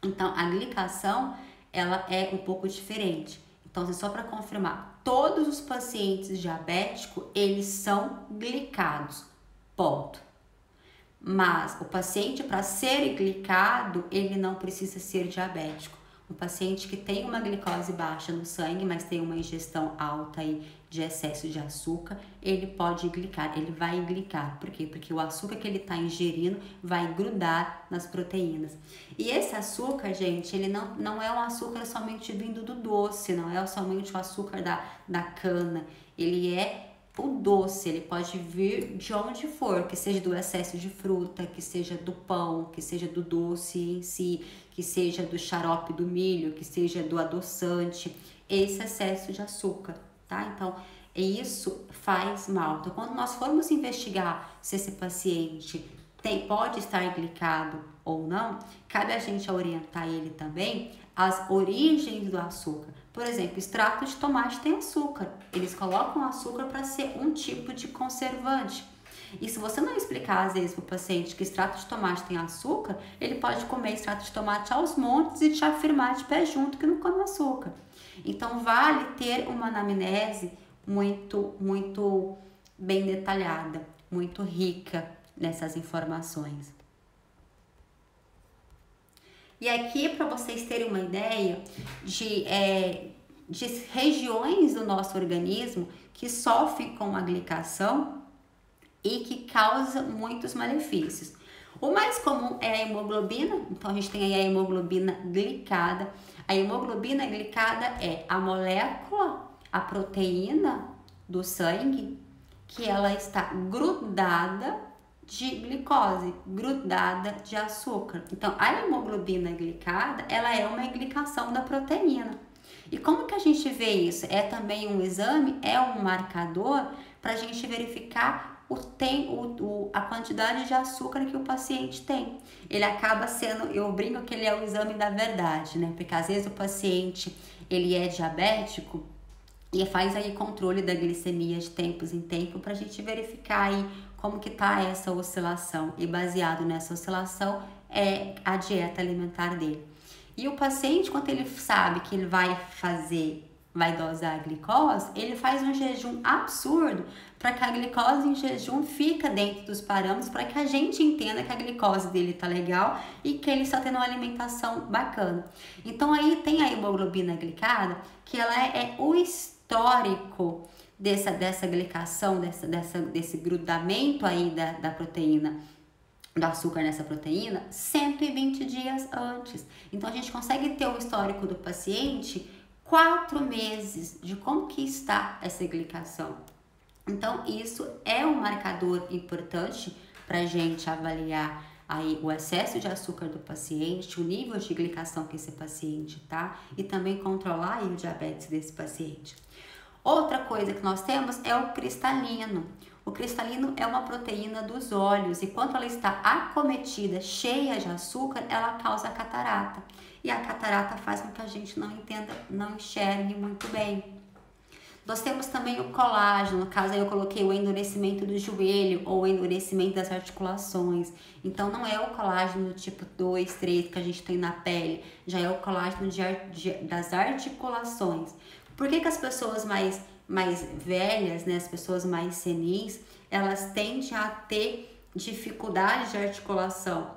Então, a glicação ela é um pouco diferente. Então, só para confirmar, todos os pacientes diabéticos, eles são glicados, ponto. Mas o paciente, para ser glicado, ele não precisa ser diabético. Um paciente que tem uma glicose baixa no sangue, mas tem uma ingestão alta aí de excesso de açúcar, ele pode glicar, ele vai glicar. Por quê? Porque o açúcar que ele está ingerindo vai grudar nas proteínas. E esse açúcar, gente, ele não é um açúcar somente vindo do doce, não é somente o açúcar da cana. Ele é o doce, ele pode vir de onde for, que seja do excesso de fruta, que seja do pão, que seja do doce em si, que seja do xarope do milho, que seja do adoçante, esse excesso de açúcar, tá? Então, isso faz mal. Então, quando nós formos investigar se esse paciente pode estar glicado ou não, cabe a gente orientar ele também as origens do açúcar. Por exemplo, extrato de tomate tem açúcar. Eles colocam açúcar para ser um tipo de conservante. E se você não explicar, às vezes, para o paciente que extrato de tomate tem açúcar, ele pode comer extrato de tomate aos montes e te afirmar de pé junto que não come açúcar. Então, vale ter uma anamnese muito bem detalhada, muito rica nessas informações. E aqui, para vocês terem uma ideia de regiões do nosso organismo que sofrem com a glicação e que causa muitos malefícios. O mais comum é a hemoglobina, então a gente tem aí a hemoglobina glicada. A hemoglobina glicada é a molécula, a proteína do sangue, que ela está grudada de glicose, grudada de açúcar. Então, a hemoglobina glicada, ela é uma glicação da proteína. E como que a gente vê isso? É também um exame, é um marcador para a gente verificar a quantidade de açúcar que o paciente tem. Ele acaba sendo, eu brinco que ele é o exame da verdade, né? Porque às vezes o paciente, ele é diabético e faz aí controle da glicemia de tempos em tempo para a gente verificar aí como que tá essa oscilação. E baseado nessa oscilação é a dieta alimentar dele. E o paciente, quando ele sabe que ele vai dosar a glicose, ele faz um jejum absurdo para que a glicose em jejum fica dentro dos parâmetros, para que a gente entenda que a glicose dele tá legal e que ele está tendo uma alimentação bacana. Então aí tem a hemoglobina glicada, que ela é o histórico dessa glicação, desse grudamento aí da proteína, do açúcar nessa proteína, 120 dias antes. Então a gente consegue ter o histórico do paciente 4 meses de como que está essa glicação. Então isso é um marcador importante para a gente avaliar aí o excesso de açúcar do paciente, o nível de glicação que esse paciente tá e também controlar aí o diabetes desse paciente. Outra coisa que nós temos é o cristalino. O cristalino é uma proteína dos olhos e quando ela está acometida, cheia de açúcar, ela causa catarata. E a catarata faz com que a gente não entenda, não enxergue muito bem. Nós temos também o colágeno, no caso aí eu coloquei o endurecimento do joelho ou o endurecimento das articulações. Então não é o colágeno tipo 2, 3 que a gente tem na pele, já é o colágeno das articulações. Por que as pessoas mais velhas, né, as pessoas mais senis, elas tendem a ter dificuldade de articulação?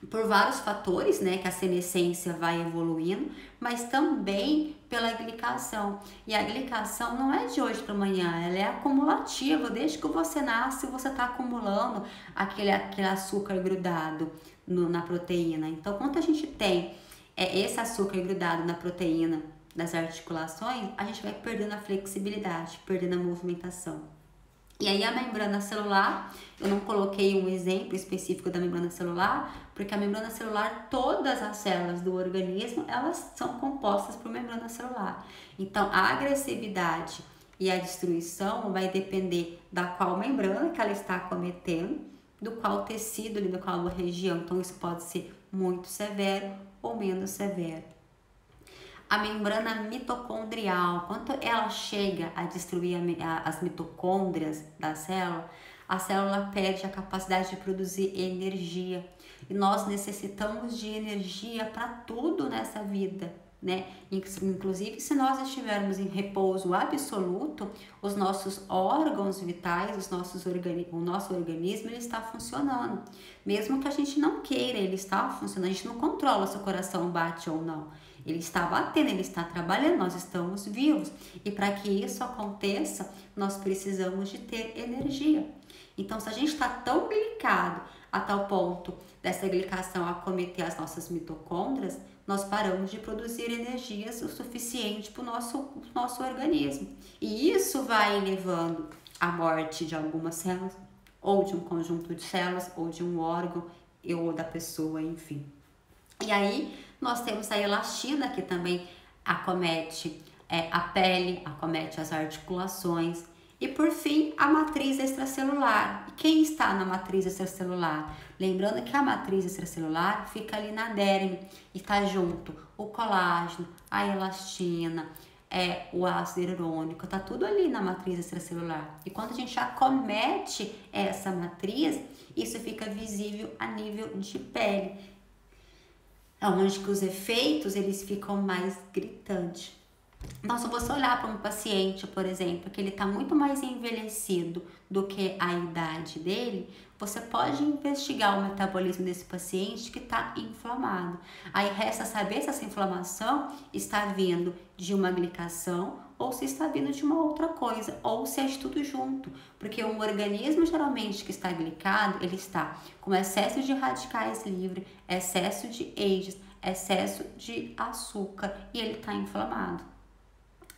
Por vários fatores, né, que a senescência vai evoluindo, mas também pela glicação. E a glicação não é de hoje para amanhã, ela é acumulativa. Desde que você nasce, você está acumulando aquele açúcar grudado na proteína. Então, quando a gente tem esse açúcar grudado na proteína das articulações, a gente vai perdendo a flexibilidade, perdendo a movimentação. E aí a membrana celular, eu não coloquei um exemplo específico da membrana celular, porque a membrana celular, todas as células do organismo, elas são compostas por membrana celular. Então, a agressividade e a destruição vai depender da qual membrana que ela está acometendo, do qual tecido, da qual região. Então, isso pode ser muito severo ou menos severo. A membrana mitocondrial, quando ela chega a destruir as mitocôndrias da célula, a célula perde a capacidade de produzir energia. E nós necessitamos de energia para tudo nessa vida, né? Inclusive, se nós estivermos em repouso absoluto, os nossos órgãos vitais, o nosso organismo, ele está funcionando. Mesmo que a gente não queira, ele está funcionando. A gente não controla se o coração bate ou não. Ele está batendo, ele está trabalhando, nós estamos vivos. E para que isso aconteça, nós precisamos de ter energia. Então, se a gente está tão glicado a tal ponto dessa glicação acometer as nossas mitocôndrias, nós paramos de produzir energias o suficiente para o nosso organismo. E isso vai levando à morte de algumas células, ou de um conjunto de células, ou de um órgão, ou da pessoa, enfim. E aí, nós temos a elastina, que também acomete a pele, acomete as articulações. E por fim, a matriz extracelular. E quem está na matriz extracelular? Lembrando que a matriz extracelular fica ali na derme e está junto o colágeno, a elastina, é o ácido hialurônico, tá tudo ali na matriz extracelular. E quando a gente acomete essa matriz, isso fica visível a nível de pele, onde que os efeitos eles ficam mais gritantes. Então, se você olhar para um paciente, por exemplo, que ele está muito mais envelhecido do que a idade dele, você pode investigar o metabolismo desse paciente que está inflamado. Aí resta saber se essa inflamação está vindo de uma glicação ou se está vindo de uma outra coisa, ou se é de tudo junto. Porque um organismo geralmente que está glicado, ele está com excesso de radicais livres, excesso de AGEs, excesso de açúcar e ele está inflamado.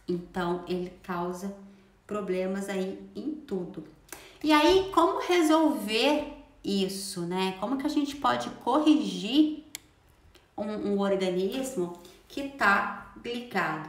Então, ele causa problemas aí em tudo. E aí, como resolver isso, né? Como que a gente pode corrigir um organismo que tá glicado?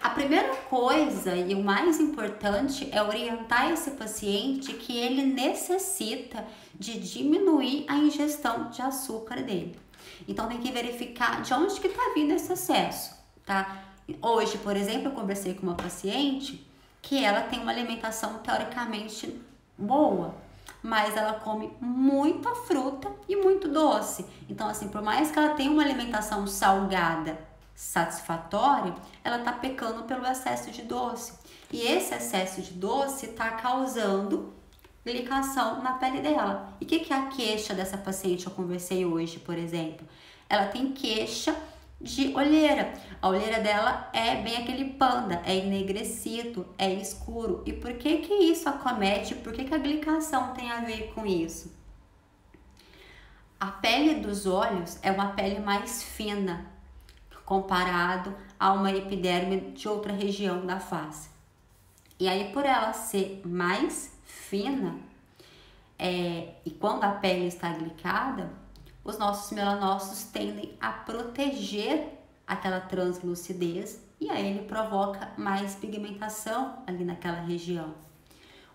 A primeira coisa e o mais importante é orientar esse paciente que ele necessita de diminuir a ingestão de açúcar dele. Então, tem que verificar de onde que tá vindo esse excesso, tá? Hoje, por exemplo, eu conversei com uma paciente que ela tem uma alimentação teoricamente boa, mas ela come muita fruta e muito doce. Então, assim, por mais que ela tenha uma alimentação salgada satisfatória, ela tá pecando pelo excesso de doce. E esse excesso de doce tá causando glicação na pele dela. E o que é a queixa dessa paciente que eu conversei hoje, por exemplo? Ela tem queixa de olheira. A olheira dela é bem aquele panda, é enegrecido, é escuro. E por que que isso acomete? Por que que a glicação tem a ver com isso? A pele dos olhos é uma pele mais fina comparado a uma epiderme de outra região da face. E aí, por ela ser mais fina, e quando a pele está glicada, os nossos melanócitos tendem a proteger aquela translucidez e aí ele provoca mais pigmentação ali naquela região.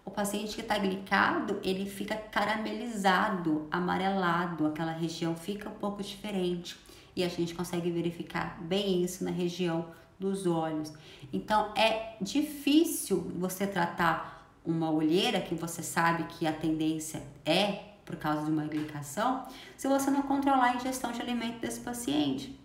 O paciente que está glicado, ele fica caramelizado, amarelado, aquela região fica um pouco diferente e a gente consegue verificar bem isso na região dos olhos. Então é difícil você tratar uma olheira que você sabe que a tendência é por causa de uma glicação, se você não controlar a ingestão de alimento desse paciente.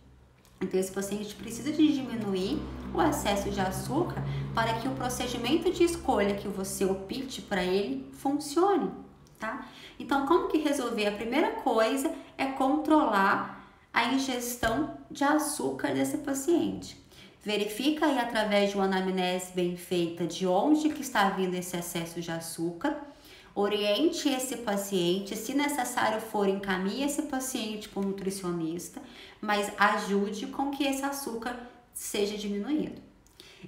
Então, esse paciente precisa de diminuir o excesso de açúcar para que o procedimento de escolha que você opte para ele funcione, tá? Então, como que resolver? A primeira coisa é controlar a ingestão de açúcar desse paciente. Verifica aí através de uma anamnese bem feita de onde que está vindo esse excesso de açúcar. Oriente esse paciente, se necessário for, encaminhe esse paciente para um nutricionista, mas ajude com que esse açúcar seja diminuído.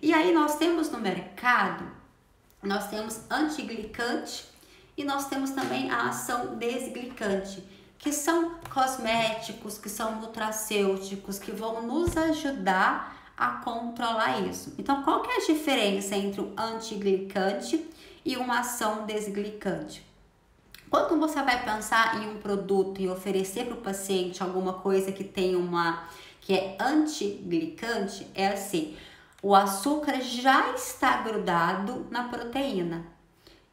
E aí nós temos no mercado, nós temos antiglicante e nós temos também a ação desglicante, que são cosméticos, que são nutracêuticos, que vão nos ajudar a controlar isso. Então, qual que é a diferença entre o antiglicante e uma ação desglicante? Quando você vai pensar em um produto e oferecer para o paciente alguma coisa que tem que é antiglicante, é assim, o açúcar já está grudado na proteína,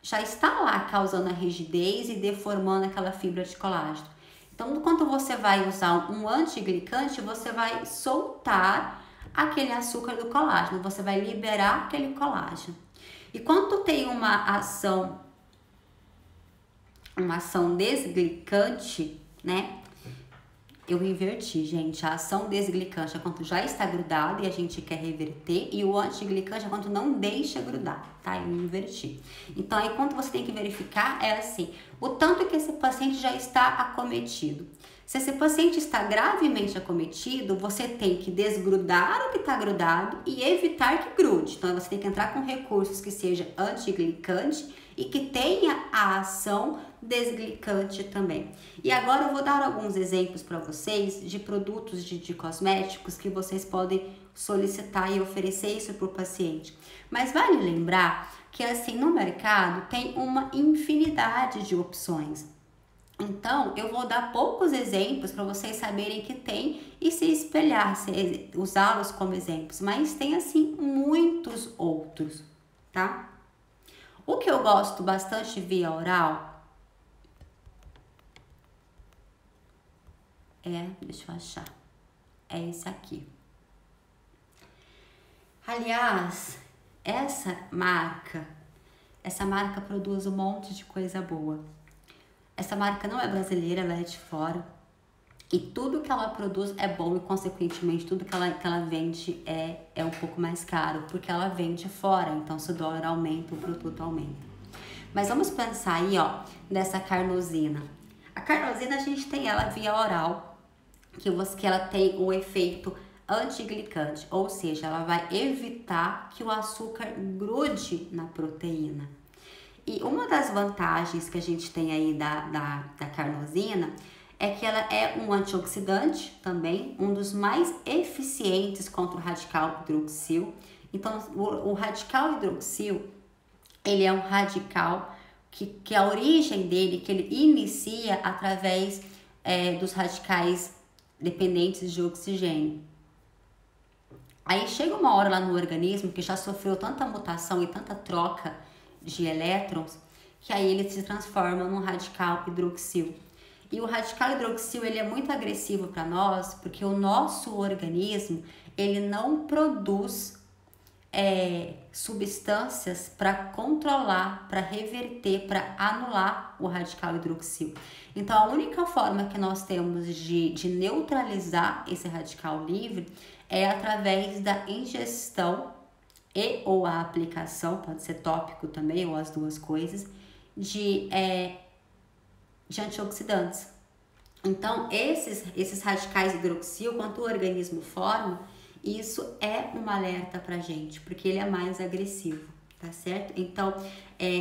já está lá causando a rigidez e deformando aquela fibra de colágeno. Então, quando você vai usar um antiglicante, você vai soltar aquele açúcar do colágeno, você vai liberar aquele colágeno. E quando tem uma ação desglicante, né? Eu inverti, gente. A ação desglicante é quando já está grudado e a gente quer reverter, e o antiglicante é quando não deixa grudar, tá? Eu inverti. Então, aí quando você tem que verificar é assim, o tanto que esse paciente já está acometido. Se esse paciente está gravemente acometido, você tem que desgrudar o que está grudado e evitar que grude. Então, você tem que entrar com recursos que seja antiglicante e que tenha a ação desglicante também. E agora eu vou dar alguns exemplos para vocês de produtos de cosméticos que vocês podem solicitar e oferecer isso para o paciente. Mas vale lembrar que assim no mercado tem uma infinidade de opções. Então, eu vou dar poucos exemplos para vocês saberem que tem e se espelhar, usá-los como exemplos, mas tem assim muitos outros, tá? O que eu gosto bastante via oral deixa eu achar, é esse aqui. Aliás, essa marca produz um monte de coisa boa. Essa marca não é brasileira, ela é de fora. E tudo que ela produz é bom e, consequentemente, tudo que ela vende é um pouco mais caro, porque ela vende fora. Então, se o dólar aumenta, o produto aumenta. Mas vamos pensar aí, ó, nessa carnosina. A carnosina, a gente tem ela via oral, que ela tem o efeito antiglicante, ou seja, ela vai evitar que o açúcar grude na proteína. E uma das vantagens que a gente tem aí da carnosina é que ela é um antioxidante também, um dos mais eficientes contra o radical hidroxil. Então, o radical hidroxil, ele é um radical que a origem dele, que ele inicia através dos radicais dependentes de oxigênio. Aí chega uma hora lá no organismo que já sofreu tanta mutação e tanta troca de elétrons, que aí ele se transforma num radical hidroxil. E o radical hidroxil, ele é muito agressivo para nós, porque o nosso organismo, ele não produz substâncias para controlar, para reverter, para anular o radical hidroxil. Então, a única forma que nós temos de neutralizar esse radical livre é através da ingestão ou a aplicação, pode ser tópico também, ou as duas coisas, de antioxidantes. Então, esses radicais hidroxil, quando o organismo forma, isso é um alerta pra gente, porque ele é mais agressivo, tá certo? Então,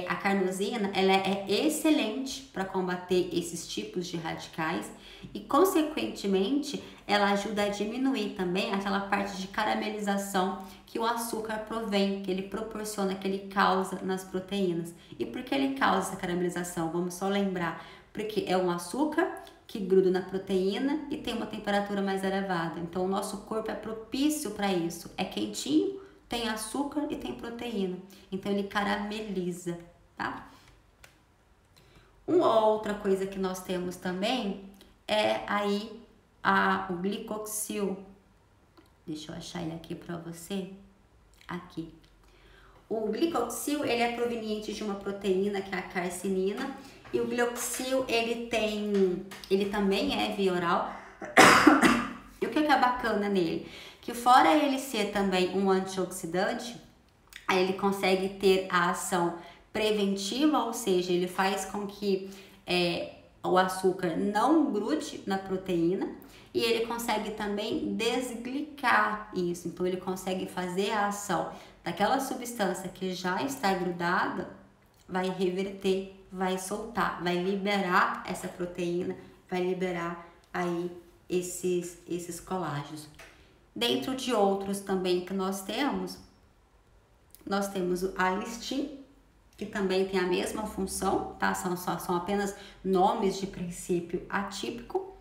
a carnosina, ela é excelente para combater esses tipos de radicais e, consequentemente, ela ajuda a diminuir também aquela parte de caramelização que o açúcar provém, que ele proporciona, que ele causa nas proteínas. E por que ele causa essa caramelização? Vamos só lembrar, porque é um açúcar que gruda na proteína e tem uma temperatura mais elevada. Então, o nosso corpo é propício para isso. É quentinho, tem açúcar e tem proteína. Então, ele carameliza, tá? Uma outra coisa que nós temos também é aí o glicoxil. Deixa eu achar ele aqui para você. Aqui. O glicoxil, ele é proveniente de uma proteína que é a carcinina. E o glicoxil, ele também é via oral. E o que é bacana nele? Que fora ele ser também um antioxidante, aí ele consegue ter a ação preventiva, ou seja, ele faz com que o açúcar não grude na proteína e ele consegue também desglicar isso. Então, ele consegue fazer a ação daquela substância que já está grudada, vai reverter, vai soltar, vai liberar essa proteína, vai liberar aí esses colágenos. Dentro de outros também que nós temos o alistin, que também tem a mesma função, tá? São apenas nomes de princípio atípico.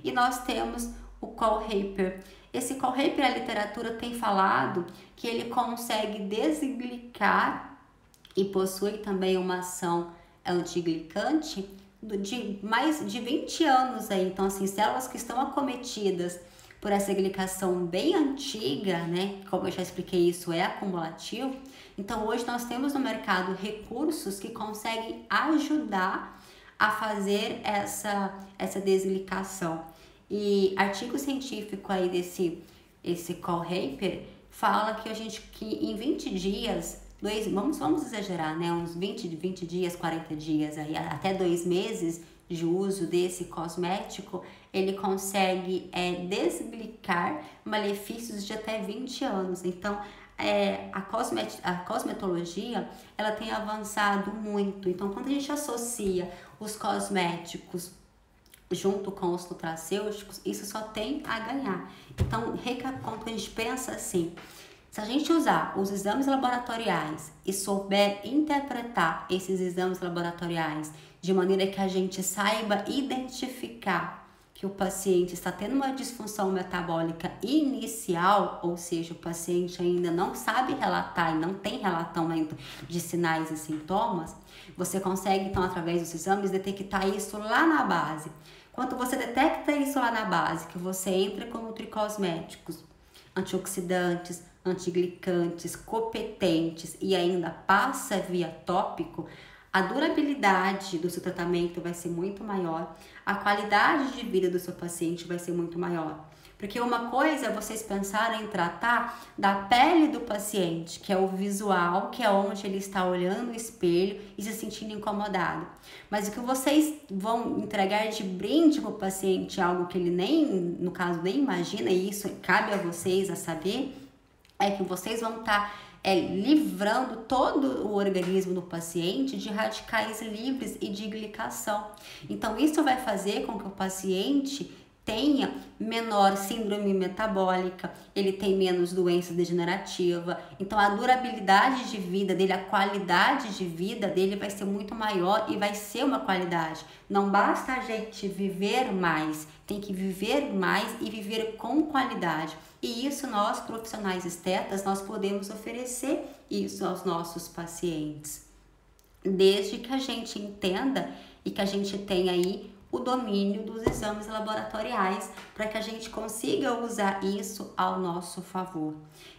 E nós temos o Kohlheber. Esse Kohlheber, a literatura tem falado que ele consegue desglicar e possui também uma ação antiglicante de mais de 20 anos aí. Então, assim, células que estão acometidas por essa glicação bem antiga, né? Como eu já expliquei, isso é acumulativo. Então, hoje nós temos no mercado recursos que conseguem ajudar a fazer essa desglicação. E artigo científico aí esse Kohlheber fala que em 20 dias, vamos exagerar, né? Uns 20 dias, 40 dias, aí, até 2 meses de uso desse cosmético, ele consegue desglicar malefícios de até 20 anos. Então, a cosmetologia, ela tem avançado muito. Então, quando a gente associa os cosméticos junto com os nutracêuticos, isso só tem a ganhar. Então, quando a gente pensa assim, Se a gente usar os exames laboratoriais e souber interpretar esses exames laboratoriais de maneira que a gente saiba identificar que o paciente está tendo uma disfunção metabólica inicial, ou seja, o paciente ainda não sabe relatar e não tem relatamento de sinais e sintomas, você consegue, então, através dos exames, detectar isso lá na base. Quando você detecta isso lá na base, que você entra com nutricosméticos, antioxidantes, antiglicantes, competentes e ainda passa via tópico, a durabilidade do seu tratamento vai ser muito maior, a qualidade de vida do seu paciente vai ser muito maior. Porque uma coisa é vocês pensarem em tratar da pele do paciente, que é o visual, que é onde ele está olhando no espelho e se sentindo incomodado. Mas o que vocês vão entregar de brinde para o paciente, algo que ele nem, no caso, nem imagina, e isso cabe a vocês a saber, é que vocês vão estar livrando todo o organismo do paciente de radicais livres e de glicação. Então, isso vai fazer com que o paciente tenha menor síndrome metabólica, ele tem menos doença degenerativa, então a durabilidade de vida dele, a qualidade de vida dele vai ser muito maior e vai ser uma qualidade. Não basta a gente viver mais, tem que viver mais e viver com qualidade. E isso nós, profissionais estetas, nós podemos oferecer isso aos nossos pacientes, desde que a gente entenda e que a gente tenha aí o domínio dos exames laboratoriais para que a gente consiga usar isso ao nosso favor.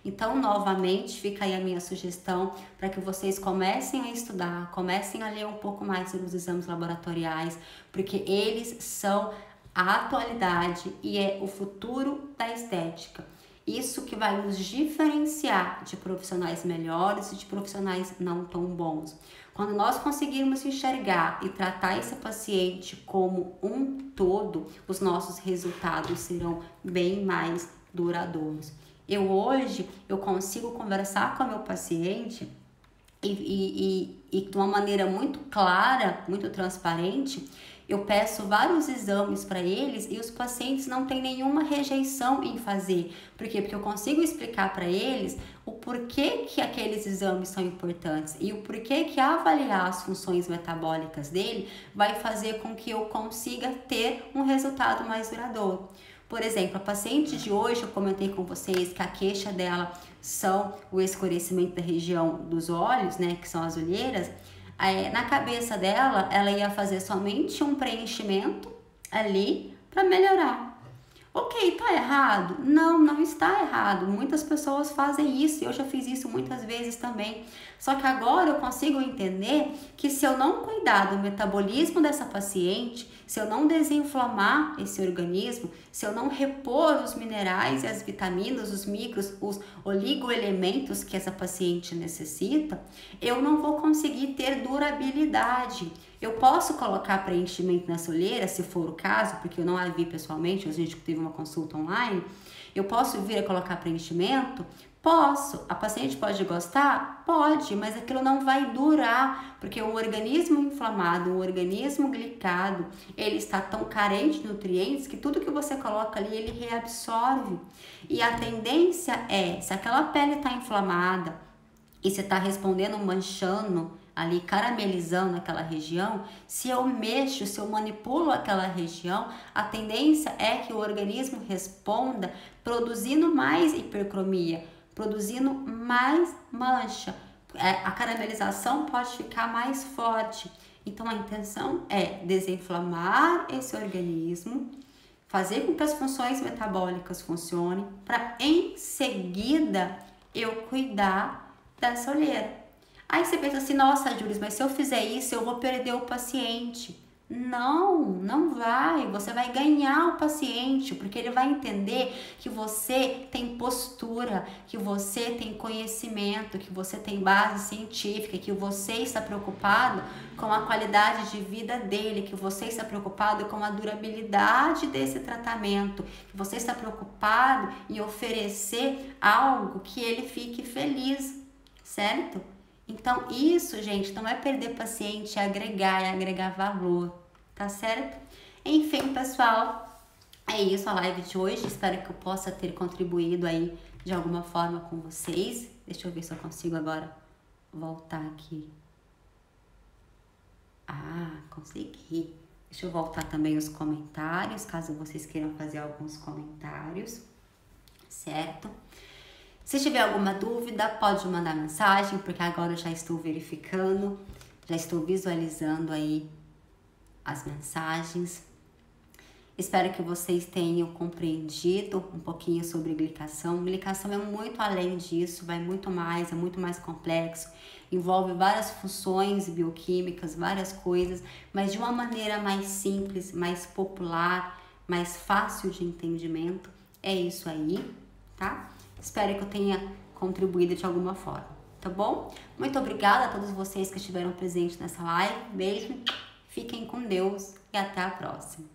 Então, novamente, fica aí a minha sugestão para que vocês comecem a estudar, comecem a ler um pouco mais sobre os exames laboratoriais, porque eles são a atualidade e é o futuro da estética. Isso que vai nos diferenciar de profissionais melhores e de profissionais não tão bons. Quando nós conseguirmos enxergar e tratar esse paciente como um todo, os nossos resultados serão bem mais duradouros. Hoje eu consigo conversar com o meu paciente e de uma maneira muito clara, muito transparente. Eu peço vários exames para eles e os pacientes não têm nenhuma rejeição em fazer. Por quê? Porque eu consigo explicar para eles o porquê que aqueles exames são importantes e o porquê que avaliar as funções metabólicas dele vai fazer com que eu consiga ter um resultado mais duradouro. Por exemplo, a paciente de hoje, eu comentei com vocês que a queixa dela são o escurecimento da região dos olhos, né, que são as olheiras. Na cabeça dela, ela ia fazer somente um preenchimento ali para melhorar. Ok, tá errado? Não, não está errado. Muitas pessoas fazem isso e eu já fiz isso muitas vezes também. Só que agora eu consigo entender que se eu não cuidar do metabolismo dessa paciente, se eu não desinflamar esse organismo, se eu não repor os minerais e as vitaminas, os micros, os oligoelementos que essa paciente necessita, eu não vou conseguir ter durabilidade. Eu posso colocar preenchimento nessa olheira, se for o caso, porque eu não a vi pessoalmente, a gente teve uma consulta online. Eu posso vir a colocar preenchimento? Posso. A paciente pode gostar? Pode, mas aquilo não vai durar, porque um organismo inflamado, um organismo glicado, ele está tão carente de nutrientes que tudo que você coloca ali, ele reabsorve. E a tendência é, se aquela pele está inflamada e você está respondendo manchando, ali caramelizando aquela região, se eu mexo, se eu manipulo aquela região, a tendência é que o organismo responda produzindo mais hipercromia, produzindo mais mancha. A caramelização pode ficar mais forte. Então a intenção é desinflamar esse organismo, fazer com que as funções metabólicas funcionem, para em seguida eu cuidar dessa olheira. Aí você pensa assim, nossa, Júlia, mas se eu fizer isso, eu vou perder o paciente. Não, não vai. Você vai ganhar o paciente, porque ele vai entender que você tem postura, que você tem conhecimento, que você tem base científica, que você está preocupado com a qualidade de vida dele, que você está preocupado com a durabilidade desse tratamento, que você está preocupado em oferecer algo que ele fique feliz, certo? Então, isso, gente, não é perder paciente, é agregar valor, tá certo? Enfim, pessoal, é isso a live de hoje. Espero que eu possa ter contribuído aí de alguma forma com vocês. Deixa eu ver se eu consigo agora voltar aqui. Ah, consegui. Deixa eu voltar também os comentários, caso vocês queiram fazer alguns comentários, certo? Se tiver alguma dúvida, pode mandar mensagem, porque agora eu já estou verificando, já estou visualizando aí as mensagens. Espero que vocês tenham compreendido um pouquinho sobre glicação. Glicação é muito além disso, vai muito mais, é muito mais complexo. Envolve várias funções bioquímicas, várias coisas, mas de uma maneira mais simples, mais popular, mais fácil de entendimento. É isso aí, tá? Espero que eu tenha contribuído de alguma forma, tá bom? Muito obrigada a todos vocês que estiveram presentes nessa live. Beijo, fiquem com Deus e até a próxima.